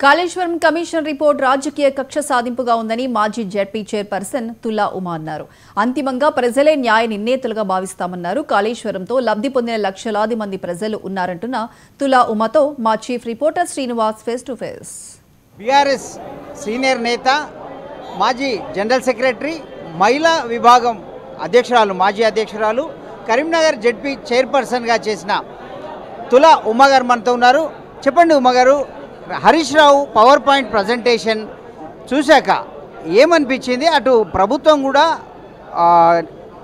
Kaleshwaram commission report రాజకీయ కక్ష సాధింపుగా ఉందని మాజీ జెడ్పీ చైర్పర్సన్ తులా ఉమా అన్నారు. అంతిమంగా ప్రజలే న్యాయ నిర్ణేతలుగా భావిస్తామన్నారు. కాళేశ్వరంతో లబ్ధి పొందిన లక్షలాది మంది ప్రజలు ఉన్నారంటున్న తులా ఉమాతో మా chief reporter Srinivas face to face. BRS senior నేత, మాజీ జనరల్ సెక్రటరీ, మహిళా విభాగం అధ్యక్షురాలు, మాజీ అధ్యక్షురాలు, కరీంనగర్ జెడ్పీ చైర్పర్సన్గా చేసిన తులా ఉమా గారు మనతో ఉన్నారు. చెప్పండి ఉమా గారు, Harish Rao power point presentation చూశాక ఏమనిపించింది? అటు ప్రభుత్వం కూడా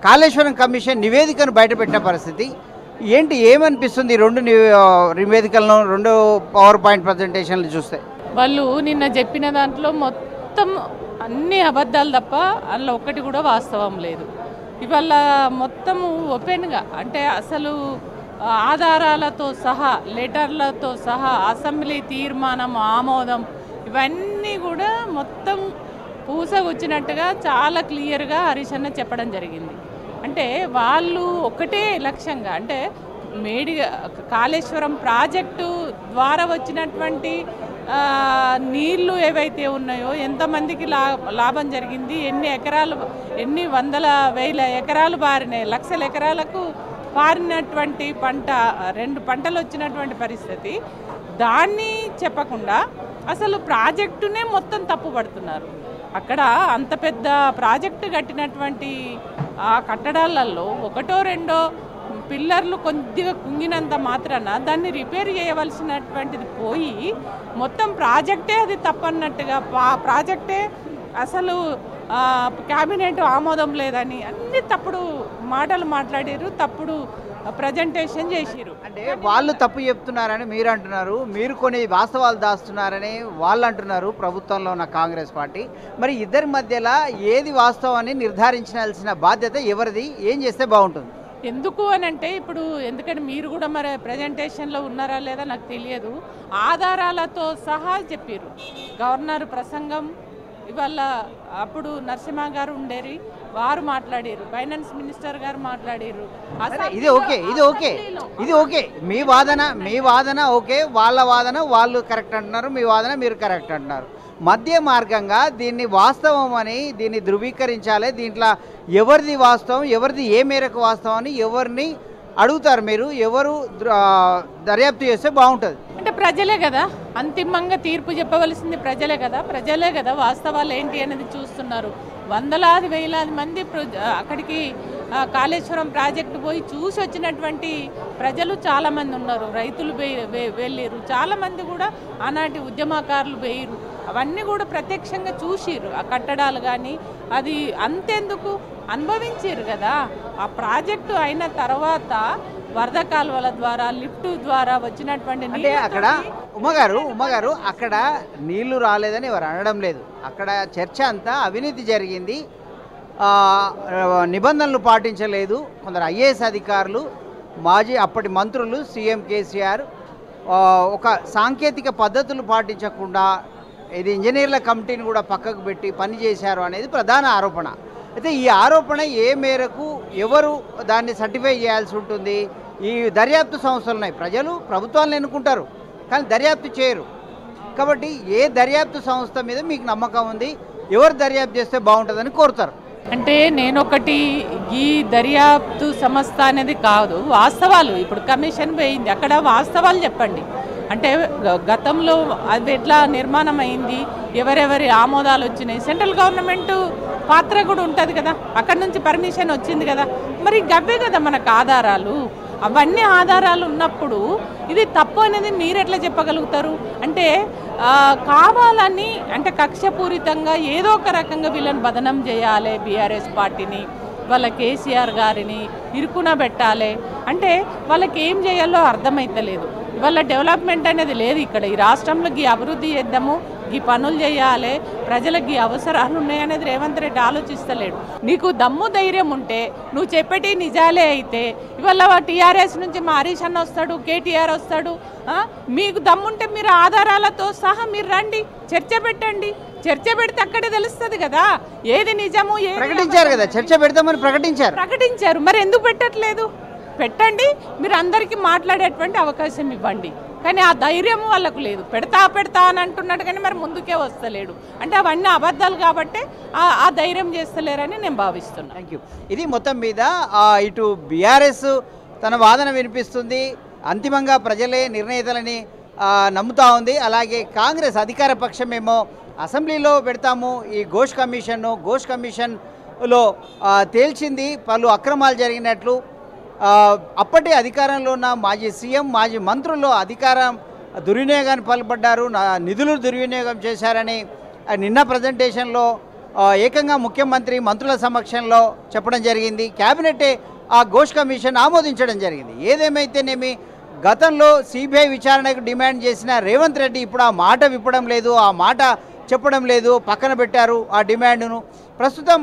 కాళేశ్వరం కమిషన్ నివేదికను బయటపెట్టిన పరిస్థితి ఏంటి, ఏమనిపిస్తుంది రెండు నివేదికలను, రెండు పవర్ పాయింట్ ప్రజెంటేషన్లు చూస్తే? వాళ్ళు నిన్న చెప్పిన దాంట్లో మొత్తం అన్ని అబద్ధాలు తప్ప అందులో ఒక్కటి కూడా వాస్తవం లేదు. ఇవాళ మొత్తం ఓపెన్గా, అంటే అసలు ఆధారాలతో సహా, లెటర్లతో సహా, అసెంబ్లీ తీర్మానం ఆమోదం, ఇవన్నీ కూడా మొత్తం పూసగుచ్చినట్టుగా చాలా క్లియర్గా హరీష్ అన్న చెప్పడం జరిగింది. అంటే వాళ్ళు ఒకటే లక్ష్యంగా, అంటే కాళేశ్వరం ప్రాజెక్టు ద్వారా వచ్చినటువంటి నీళ్లు ఏవైతే ఉన్నాయో, ఎంతమందికి లాభం జరిగింది, ఎన్ని వందల వేల ఎకరాలు బారినాయి, లక్షల ఎకరాలకు పారినటువంటి పంట, 2 పంటలు వచ్చినటువంటి పరిస్థితి, దాన్ని చెప్పకుండా అసలు ప్రాజెక్టునే మొత్తం తప్పుపడుతున్నారు. అక్కడ అంత పెద్ద ప్రాజెక్టు కట్టినటువంటి ఆ కట్టడాలలో ఒకటో రెండో పిల్లర్లు కొద్దిగా కుంగినంత మాత్రాన దాన్ని రిపేర్ చేయవలసినటువంటిది పోయి మొత్తం ప్రాజెక్టే అది తప్పన్నట్టుగా, ప్రాజెక్టే అసలు క్యాబినెట్ ఆమోదం లేదని అన్ని తప్పుడు మాటలు మాట్లాడారు, తప్పుడు ప్రజెంటేషన్ చేసిరు. అంటే వాళ్ళు తప్పు చెప్తున్నారని మీరు అంటున్నారు, మీరు కొన్ని వాస్తవాలు దాస్తున్నారని వాళ్ళు అంటున్నారు, ప్రభుత్వంలో ఉన్న కాంగ్రెస్ పార్టీ. మరి ఇద్దరి మధ్యలో ఏది వాస్తవాన్ని నిర్ధారించాల్సిన బాధ్యత ఎవరిది? ఏం చేస్తే బాగుంటుంది? ఎందుకు అని అంటే, ఇప్పుడు ఎందుకంటే మీరు కూడా మరి ప్రజెంటేషన్లో ఉన్నారా లేదా నాకు తెలియదు, ఆధారాలతో సహా చెప్పారు. గవర్నర్ ప్రసంగం ఇవాళ, అప్పుడు నరసింహ గారు ఉండేరి, వారు మాట్లాడారు, ఫైనాన్స్ మినిస్టర్ గారు మాట్లాడారు. ఇది ఓకే, మీ వాదన ఓకే, వాళ్ళ వాదన వాళ్ళు కరెక్ట్ అంటున్నారు, మీ వాదన మీరు కరెక్ట్ అంటున్నారు. మధ్య మార్గంగా దీన్ని వాస్తవం అని దీన్ని ధృవీకరించాలి. దీంట్లో ఎవరిది వాస్తవం, ఎవరిది ఏ మేరకు వాస్తవం అని ఎవరిని అడుగుతారు మీరు? ఎవరు దర్యాప్తు చేస్తే బాగుంటుంది? అంటే ప్రజలే కదా అంతిమంగా తీర్పు చెప్పవలసింది, ప్రజలే కదా వాస్తవాలు ఏంటి అనేది చూస్తున్నారు. వందలాది వేలాది మంది అక్కడికి కాళేశ్వరం ప్రాజెక్టు పోయి చూసి వచ్చినటువంటి ప్రజలు చాలామంది ఉన్నారు. రైతులు వెళ్ళారు, చాలామంది కూడా ఆనాటి ఉద్యమకారులు వేయరు, అవన్నీ కూడా ప్రత్యక్షంగా చూసిరు. ఆ కట్టడాలు కానీ అది అంతెందుకు అనుభవించారు కదా. ఆ ప్రాజెక్టు అయిన తర్వాత వరద కాలువల ద్వారా, లిఫ్ట్ ద్వారా వచ్చినటువంటి, అంటే అక్కడ ఉమ్మగారు అక్కడ నీళ్లు రాలేదని ఎవరు అనడం లేదు. అక్కడ చర్చ అంతా అవినీతి జరిగింది, నిబంధనలు పాటించలేదు. కొందరు ఐఏఎస్ అధికారులు, మాజీ అప్పటి మంత్రులు, సీఎం కేసీఆర్ ఒక సాంకేతిక పద్ధతులు పాటించకుండా ఇది ఇంజనీర్ల కమిటీని కూడా పక్కకు పెట్టి పనిచేశారు అనేది ప్రధాన ఆరోపణ. అయితే ఈ ఆరోపణ ఏ మేరకు, ఎవరు దాన్ని సర్టిఫై చేయాల్సి ఉంటుంది? ఈ దర్యాప్తు సంస్థలు ఉన్నాయి, ప్రజలు ప్రభుత్వాలను ఎన్నుకుంటారు కానీ దర్యాప్తు చేయరు. కాబట్టి ఏ దర్యాప్తు సంస్థ మీద మీకు నమ్మకం ఉంది? ఎవరు దర్యాప్తు చేస్తే బాగుంటుందని కోరుతారు? అంటే నేనొకటి, ఈ దర్యాప్తు సంస్థ అనేది కాదు, వాస్తవాలు. ఇప్పుడు కమిషన్ పోయింది, అక్కడ వాస్తవాలు చెప్పండి. అంటే గతంలో అది ఎట్లా నిర్మాణం అయింది, ఎవరెవరి ఆమోదాలు వచ్చినాయి, సెంట్రల్ గవర్నమెంట్ పాత్ర కూడా ఉంటుంది కదా, అక్కడ నుంచి పర్మిషన్ వచ్చింది కదా, మరి గవ్వే కదా మనకు ఆధారాలు. అవన్నీ ఆధారాలు ఉన్నప్పుడు ఇది తప్పు అనేది మీరు ఎట్లా చెప్పగలుగుతారు? అంటే కావాలని, అంటే కక్షపూరితంగా ఏదో ఒక రకంగా వీళ్ళని బదనం చేయాలి, బీఆర్ఎస్ పార్టీని, వాళ్ళ కేసీఆర్ గారిని ఇరుకున పెట్టాలి. అంటే వాళ్ళకి ఏం చేయాలో అర్థమైతలేదు. ఇవాళ డెవలప్మెంట్ అనేది లేదు ఇక్కడ. ఈ రాష్ట్రంలో ఈ అభివృద్ధి చేద్దాము, ఈ పనులు చేయాలి, ప్రజలకు ఈ అవసరాలు ఉన్నాయనేది రేవంత్ రెడ్డి ఆలోచిస్తలేడు. నీకు దమ్ము ధైర్యం ఉంటే, నువ్వు చెప్పేటి నిజాలే అయితే, ఇవాళ టీఆర్ఎస్ నుంచి మా హరీష్ అన్న వస్తాడు, కేటీఆర్ వస్తాడు, మీకు దమ్ముంటే మీరు ఆధారాలతో సహా మీరు రండి, చర్చ పెట్టండి. చర్చ పెడితే అక్కడే తెలుస్తుంది కదా ఏది నిజము. ప్రకటించారు కదా, చర్చ పెడతామని ప్రకటించారు, మరి ఎందుకు పెట్టట్లేదు? పెట్టండి, మీరు అందరికీ మాట్లాడేటువంటి అవకాశం ఇవ్వండి. కానీ ఆ ధైర్యం వాళ్ళకు లేదు. పెడతా అని అంటున్నాడు కానీ మరి ముందుకే వస్తలేడు. అంటే అవన్నీ అబద్ధాలు కాబట్టి ఆ ధైర్యం చేస్తలేరని నేను భావిస్తున్నాను. Thank you. ఇది మొత్తం మీద ఇటు బీఆర్ఎస్ తన వాదన వినిపిస్తుంది, అంతిమంగా ప్రజలే నిర్ణేతలని నమ్ముతా ఉంది. అలాగే కాంగ్రెస్ అధికార పక్షమేమో అసెంబ్లీలో పెడతాము ఈ ఘోష్ కమిషన్లో తేల్చింది పలు అక్రమాలు జరిగినట్లు. అప్పటి అధికారంలో ఉన్న మాజీ సీఎం మాజీ మంత్రులు అధికారం దుర్వినియోగానికి పాల్పడ్డారు, నిధులు దుర్వినియోగం చేశారని నిన్న ప్రజెంటేషన్లో ఏకంగా ముఖ్యమంత్రి మంత్రుల సమక్షంలో చెప్పడం జరిగింది. క్యాబినెటే ఆ ఘోష్ కమిషన్ ఆమోదించడం జరిగింది. ఏదేమైతేనేమి గతంలో సిబిఐ విచారణకు డిమాండ్ చేసిన రేవంత్ రెడ్డి ఇప్పుడు ఆ మాట విప్పడం లేదు, ఆ మాట చెప్పడం లేదు, పక్కన పెట్టారు ఆ డిమాండ్ను. ప్రస్తుతం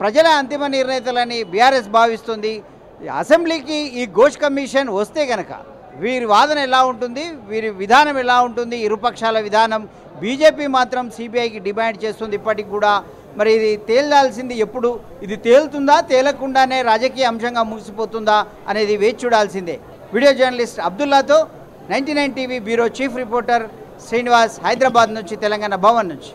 ప్రజల అంతిమ నిర్ణేతలని బీఆర్ఎస్ భావిస్తుంది. అసెంబ్లీకి ఈ ఘోష్ కమిషన్ వస్తే కనుక వీరి వాదన ఎలా ఉంటుంది, వీరి విధానం ఎలా ఉంటుంది, ఇరుపక్షాల విధానం. బీజేపీ మాత్రం సిబిఐకి డిమాండ్ చేస్తుంది ఇప్పటికి కూడా. మరి ఇది తేల్చాల్సింది ఎప్పుడు, ఇది తేలుతుందా తేలకుండానే రాజకీయ అంశంగా ముగిసిపోతుందా అనేది వేచి చూడాల్సిందే. వీడియో జర్నలిస్ట్ అబ్దుల్లాతో 99 TV bureau chief reporter Srinivas, Hyderabad నుంచి, తెలంగాణ భవన్ నుంచి.